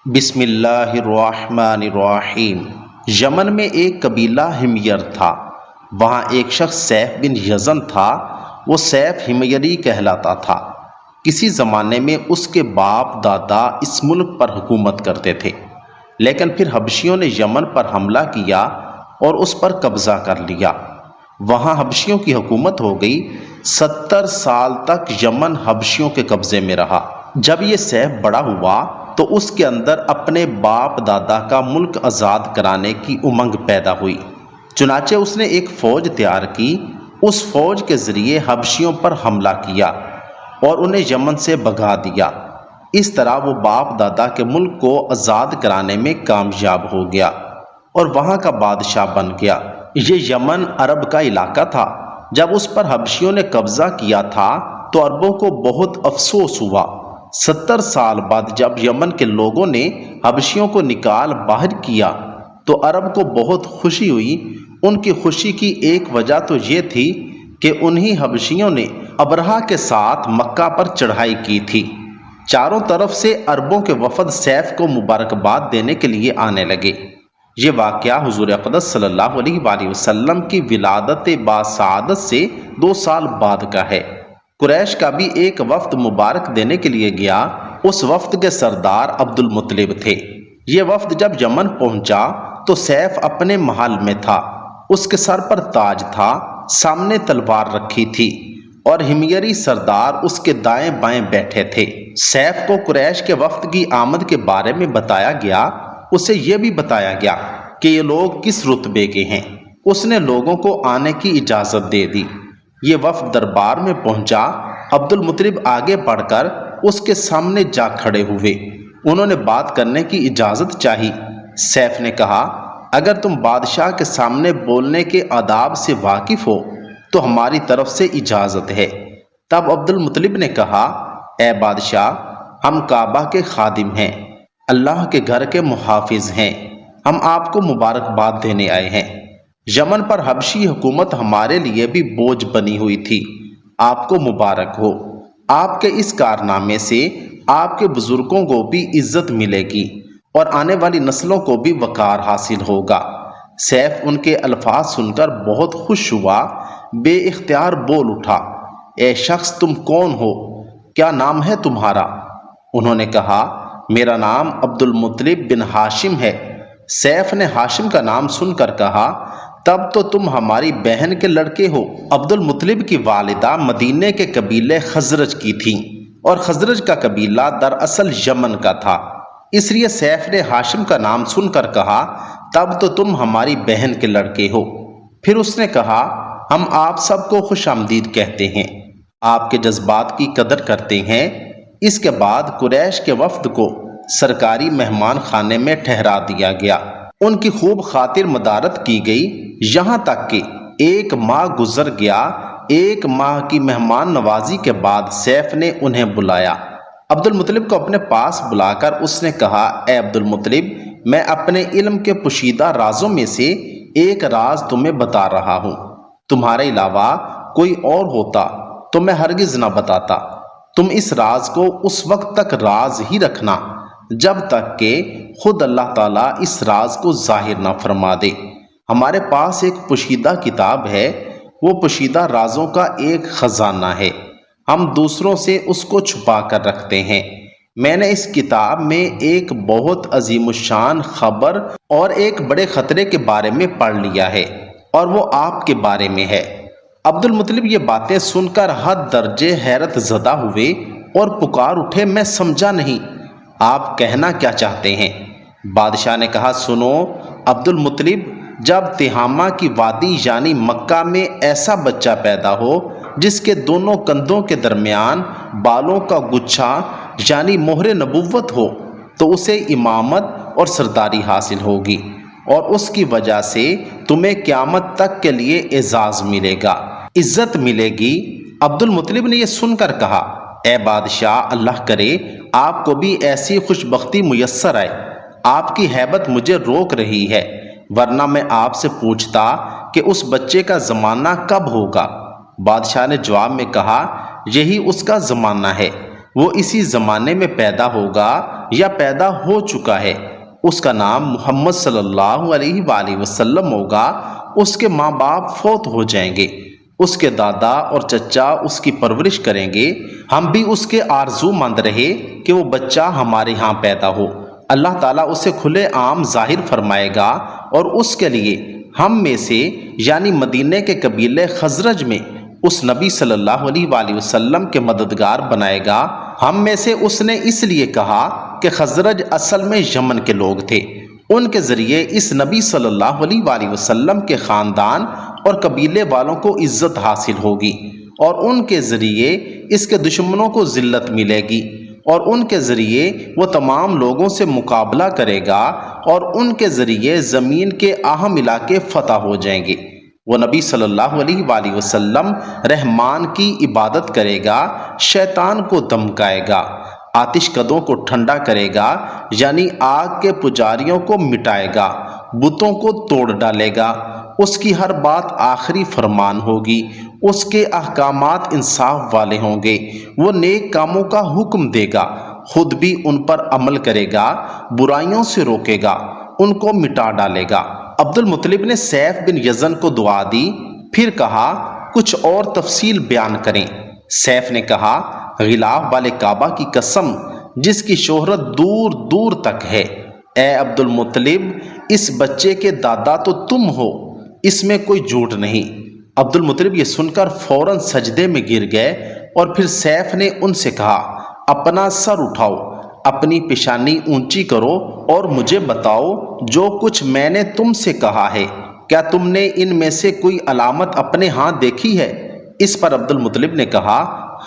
بسم اللہ الرحمن الرحیم۔ یمن میں ایک قبیلہ ہمیر تھا۔ وہاں ایک شخص سیف بن یزن تھا۔ وہ سیف ہمیری کہلاتا تھا۔ کسی زمانے میں اس کے باپ دادا اس ملک پر حکومت کرتے تھے، لیکن پھر حبشیوں نے یمن پر حملہ کیا اور اس پر قبضہ کر لیا۔ وہاں حبشیوں کی حکومت ہو گئی۔ 70 سال تک یمن حبشیوں کے قبضے میں رہا۔ جب یہ سیف بڑا ہوا تو اس کے اندر اپنے باپ دادا کا ملک آزاد کرانے کی امنگ پیدا ہوئی۔ چنانچہ اس نے ایک فوج تیار کی۔ اس فوج کے ذریعے حبشیوں پر حملہ کیا اور انہیں یمن سے بھگا دیا۔ اس طرح وہ باپ دادا کے ملک کو آزاد کرانے میں کامیاب ہو گیا اور وہاں کا بادشاہ بن گیا۔ یہ یمن عرب کا علاقہ تھا۔ جب اس پر حبشیوں نے قبضہ کیا تھا تو عربوں کو بہت افسوس ہوا۔ 70 سال بعد جب یمن کے لوگوں نے حبشیوں کو نکال باہر کیا تو عرب کو بہت خوشی ہوئی۔ ان کی خوشی کی ایک وجہ تو یہ تھی کہ انہی حبشیوں نے ابرہہ کے ساتھ مکہ پر چڑھائی کی تھی۔ چاروں طرف سے عربوں کے وفد سیف کو مبارکباد دینے کے لیے آنے لگے۔ یہ واقعہ حضور اقدس صلی اللہ علیہ وآلہ وسلم کی ولادت باسعادت سے 2 سال بعد کا ہے۔ قریش کا بھی ایک وفد مبارک دینے کے لیے گیا۔ اس وفد کے سردار عبد المطلب تھے۔ یہ وفد جب یمن پہنچا تو سیف اپنے محل میں تھا۔ اس کے سر پر تاج تھا، سامنے تلوار رکھی تھی اور ہمیری سردار اس کے دائیں بائیں بیٹھے تھے۔ سیف کو قریش کے وفد کی آمد کے بارے میں بتایا گیا۔ اسے یہ بھی بتایا گیا کہ یہ لوگ کس رتبے کے ہیں۔ اس نے لوگوں کو آنے کی اجازت دے دی۔ یہ وفد دربار میں پہنچا۔ عبد المطلب آگے بڑھ کر اس کے سامنے جا کھڑے ہوئے۔ انہوں نے بات کرنے کی اجازت چاہی۔ سیف نے کہا، اگر تم بادشاہ کے سامنے بولنے کے آداب سے واقف ہو تو ہماری طرف سے اجازت ہے۔ تب عبد المطلب نے کہا، اے بادشاہ، ہم کعبہ کے خادم ہیں، اللہ کے گھر کے محافظ ہیں، ہم آپ کو مبارکباد دینے آئے ہیں۔ یمن پر حبشی حکومت ہمارے لیے بھی بوجھ بنی ہوئی تھی۔ آپ کو مبارک ہو۔ آپ کے اس کارنامے سے آپ کے بزرگوں کو بھی عزت ملے گی اور آنے والی نسلوں کو بھی وقار حاصل ہوگا۔ سیف ان کے الفاظ سن کر بہت خوش ہوا، بے اختیار بول اٹھا، اے شخص تم کون ہو؟ کیا نام ہے تمہارا؟ انہوں نے کہا، میرا نام عبد المطلب بن ہاشم ہے۔ سیف نے ہاشم کا نام سن کر کہا، تب تو تم ہماری بہن کے لڑکے ہو۔ عبد المطلب کی والدہ مدینے کے قبیلے خزرج کی تھیں اور خزرج کا قبیلہ دراصل یمن کا تھا۔ اس لیے سیف نے ہاشم کا نام سن کر کہا، تب تو تم ہماری بہن کے لڑکے ہو۔ پھر اس نے کہا، ہم آپ سب کو خوش آمدید کہتے ہیں، آپ کے جذبات کی قدر کرتے ہیں۔ اس کے بعد قریش کے وفد کو سرکاری مہمان خانے میں ٹھہرا دیا گیا۔ ان کی خوب خاطر مدارت کی گئی، یہاں تک کہ 1 ماہ گزر گیا۔ 1 ماہ کی مہمان نوازی کے بعد سیف نے انہیں بلایا۔ عبد المطلب کو اپنے پاس بلا کر اس نے کہا، اے عبد المطلب، میں اپنے علم کے پوشیدہ رازوں میں سے ایک راز تمہیں بتا رہا ہوں۔ تمہارے علاوہ کوئی اور ہوتا تو میں ہرگز نہ بتاتا۔ تم اس راز کو اس وقت تک راز ہی رکھنا جب تک کہ خود اللہ تعالیٰ اس راز کو ظاہر نہ فرما دے۔ ہمارے پاس ایک پوشیدہ کتاب ہے، وہ پوشیدہ رازوں کا ایک خزانہ ہے، ہم دوسروں سے اس کو چھپا کر رکھتے ہیں۔ میں نے اس کتاب میں ایک بہت عظیم الشان خبر اور ایک بڑے خطرے کے بارے میں پڑھ لیا ہے، اور وہ آپ کے بارے میں ہے۔ عبد المطلب یہ باتیں سن کر حد درجے حیرت زدہ ہوئے اور پکار اٹھے، میں سمجھا نہیں، آپ کہنا کیا چاہتے ہیں؟ بادشاہ نے کہا، سنو عبد المطلب، جب تہامہ کی وادی یعنی مکہ میں ایسا بچہ پیدا ہو جس کے دونوں کندھوں کے درمیان بالوں کا گچھا یعنی مہر نبوت ہو تو اسے امامت اور سرداری حاصل ہوگی، اور اس کی وجہ سے تمہیں قیامت تک کے لیے اعزاز ملے گا، عزت ملے گی۔ عبد المطلب نے یہ سن کر کہا، اے بادشاہ، اللہ کرے آپ کو بھی ایسی خوش بختی میسر آئے۔ آپ کی ہیبت مجھے روک رہی ہے، ورنہ میں آپ سے پوچھتا کہ اس بچے کا زمانہ کب ہوگا۔ بادشاہ نے جواب میں کہا، یہی اس کا زمانہ ہے، وہ اسی زمانے میں پیدا ہوگا یا پیدا ہو چکا ہے، اس کا نام محمد صلی اللہ علیہ وآلہ وسلم ہوگا۔ اس کے ماں باپ فوت ہو جائیں گے، اس کے دادا اور چچا اس کی پرورش کریں گے۔ ہم بھی اس کے آرزو مند رہے کہ وہ بچہ ہمارے ہاں پیدا ہو۔ اللہ تعالیٰ اسے کھلے عام ظاہر فرمائے گا اور اس کے لیے ہم میں سے یعنی مدینے کے قبیلے خزرج میں اس نبی صلی اللہ علیہ وآلہ وسلم کے مددگار بنائے گا۔ ہم میں سے اس نے اس لیے کہا کہ خزرج اصل میں یمن کے لوگ تھے، ان کے ذریعے اس نبی صلی اللہ علیہ وآلہ وسلم کے خاندان اور قبیلے والوں کو عزت حاصل ہوگی، اور ان کے ذریعے اس کے دشمنوں کو ذلت ملے گی، اور ان کے ذریعے وہ تمام لوگوں سے مقابلہ کرے گا، اور ان کے ذریعے زمین کے اہم علاقے فتح ہو جائیں گے۔ وہ نبی صلی اللہ علیہ وآلہ وسلم رحمان کی عبادت کرے گا، شیطان کو دھمکائے گا، آتش کدوں کو ٹھنڈا کرے گا یعنی آگ کے پجاریوں کو مٹائے گا، بتوں کو توڑ ڈالے گا۔ اس کی ہر بات آخری فرمان ہوگی، اس کے احکامات انصاف والے ہوں گے۔ وہ نیک کاموں کا حکم دے گا، خود بھی ان پر عمل کرے گا، برائیوں سے روکے گا، ان کو مٹا ڈالے گا۔ عبد المطلب نے سیف بن یزن کو دعا دی، پھر کہا کچھ اور تفصیل بیان کریں۔ سیف نے کہا غلاف والے کعبہ کی قسم جس کی شہرت دور دور تک ہے، اے عبد المطلب اس بچے کے دادا تو تم ہو، اس میں کوئی جھوٹ نہیں۔ عبد المطلب یہ سن کر فوراً سجدے میں گر گئے، اور پھر سیف نے ان سے کہا اپنا سر اٹھاؤ، اپنی پیشانی اونچی کرو اور مجھے بتاؤ جو کچھ میں نے تم سے کہا ہے، کیا تم نے ان میں سے کوئی علامت اپنے ہاں دیکھی ہے؟ اس پر عبد المطلب نے کہا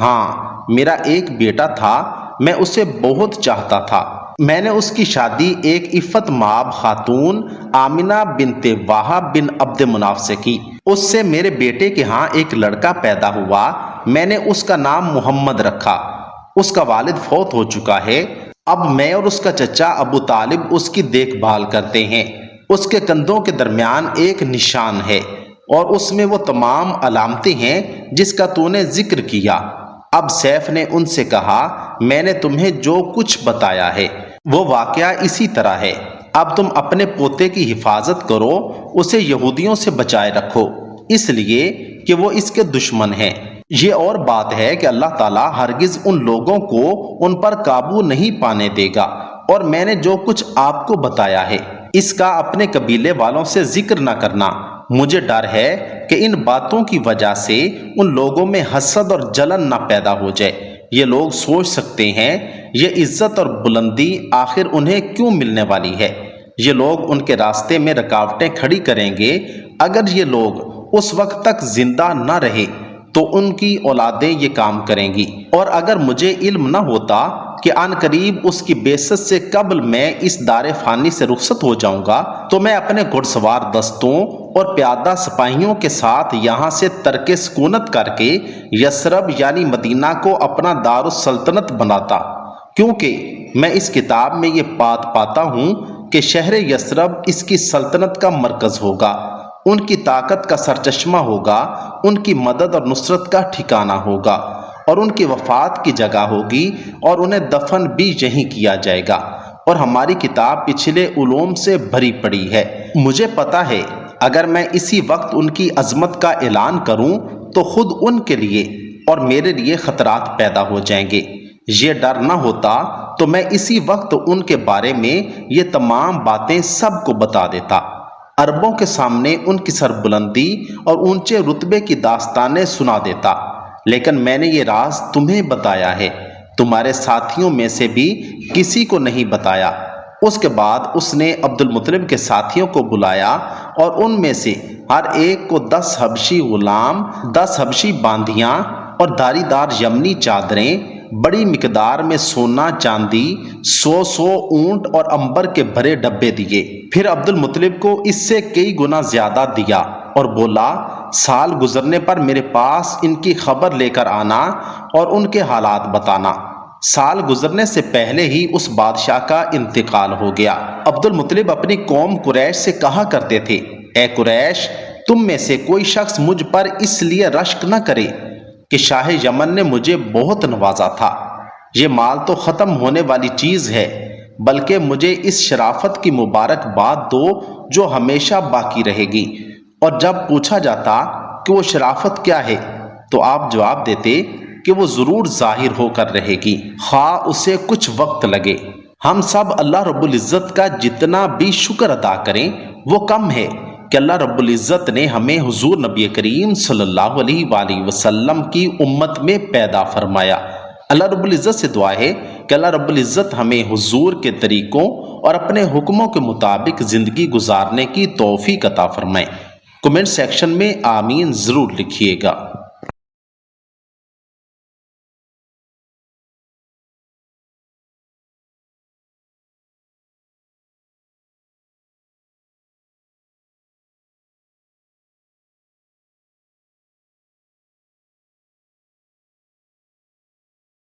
ہاں، میرا ایک بیٹا تھا، میں اسے بہت چاہتا تھا۔ میں نے اس کی شادی ایک عفت مآب خاتون آمنہ بنت وہب بن عبد مناف سے کی۔ اس سے میرے بیٹے کے ہاں ایک لڑکا پیدا ہوا، میں نے اس کا نام محمد رکھا۔ اس کا والد فوت ہو چکا ہے، اب میں اور اس کا چچا ابو طالب اس کی دیکھ بھال کرتے ہیں۔ اس کے کندھوں کے درمیان ایک نشان ہے، اور اس میں وہ تمام علامتیں ہیں جس کا تو نے ذکر کیا۔ اب سیف نے ان سے کہا میں نے تمہیں جو کچھ بتایا ہے وہ واقعہ اسی طرح ہے، اب تم اپنے پوتے کی حفاظت کرو، اسے یہودیوں سے بچائے رکھو، اس لیے کہ وہ اس کے دشمن ہیں۔ یہ اور بات ہے کہ اللہ تعالیٰ ہرگز ان لوگوں کو ان پر قابو نہیں پانے دے گا، اور میں نے جو کچھ آپ کو بتایا ہے اس کا اپنے قبیلے والوں سے ذکر نہ کرنا، مجھے ڈر ہے کہ ان باتوں کی وجہ سے ان لوگوں میں حسد اور جلن نہ پیدا ہو جائے۔ یہ لوگ سوچ سکتے ہیں یہ عزت اور بلندی آخر انہیں کیوں ملنے والی ہے؟ یہ لوگ ان کے راستے میں رکاوٹیں کھڑی کریں گے۔ اگر یہ لوگ اس وقت تک زندہ نہ رہے تو ان کی اولادیں یہ کام کریں گی، اور اگر مجھے علم نہ ہوتا کہ عن قریب اس کی بعثت سے قبل میں اس دار فانی سے رخصت ہو جاؤں گا تو میں اپنے گھڑ سوار دستوں اور پیادہ سپاہیوں کے ساتھ یہاں سے ترک سکونت کر کے یثرب یعنی مدینہ کو اپنا دار السلطنت بناتا، کیونکہ میں اس کتاب میں یہ بات پاتا ہوں کہ شہر یثرب اس کی سلطنت کا مرکز ہوگا، ان کی طاقت کا سرچشمہ ہوگا، ان کی مدد اور نصرت کا ٹھکانہ ہوگا، اور ان کی وفات کی جگہ ہوگی، اور انہیں دفن بھی یہیں کیا جائے گا، اور ہماری کتاب پچھلے علوم سے بھری پڑی ہے۔ مجھے پتا ہے اگر میں اسی وقت ان کی عظمت کا اعلان کروں تو خود ان کے لیے اور میرے لیے خطرات پیدا ہو جائیں گے۔ یہ ڈر نہ ہوتا تو میں اسی وقت ان کے بارے میں یہ تمام باتیں سب کو بتا دیتا، عربوں کے سامنے ان کی سربلندی اور اونچے رتبے کی داستانیں سنا دیتا، لیکن میں نے یہ راز تمہیں بتایا ہے، تمہارے ساتھیوں میں سے بھی کسی کو نہیں بتایا۔ اس کے بعد اس نے عبد المطلب کے ساتھیوں کو بلایا، اور ان میں سے ہر ایک کو 10 حبشی غلام، 10 حبشی باندیاں اور دھاری دار یمنی چادریں، بڑی مقدار میں سونا چاندی، 100 اونٹ اور عنبر کے بھرے ڈبے دیے۔ پھر عبد المطلب کو اس سے کئی گنا زیادہ دیا اور بولا سال گزرنے پر میرے پاس ان کی خبر لے کر آنا اور ان کے حالات بتانا۔ سال گزرنے سے پہلے ہی اس بادشاہ کا انتقال ہو گیا۔ عبد المطلب اپنی قوم قریش سے کہا کرتے تھے اے قریش، تم میں سے کوئی شخص مجھ پر اس لیے رشک نہ کرے کہ شاہ یمن نے مجھے بہت نوازا تھا، یہ مال تو ختم ہونے والی چیز ہے، بلکہ مجھے اس شرافت کی مبارکباد دو جو ہمیشہ باقی رہے گی۔ اور جب پوچھا جاتا کہ وہ شرافت کیا ہے تو آپ جواب دیتے کہ وہ ضرور ظاہر ہو کر رہے گی، خواہ اسے کچھ وقت لگے۔ ہم سب اللہ رب العزت کا جتنا بھی شکر ادا کریں وہ کم ہے کہ اللہ رب العزت نے ہمیں حضور نبی کریم صلی اللہ علیہ وآلہ وسلم کی امت میں پیدا فرمایا۔ اللہ رب العزت سے دعا ہے کہ اللہ رب العزت ہمیں حضور کے طریقوں اور اپنے حکموں کے مطابق زندگی گزارنے کی توفیق عطا فرمائے۔ کمنٹ سیکشن میں آمین ضرور لکھیے گا۔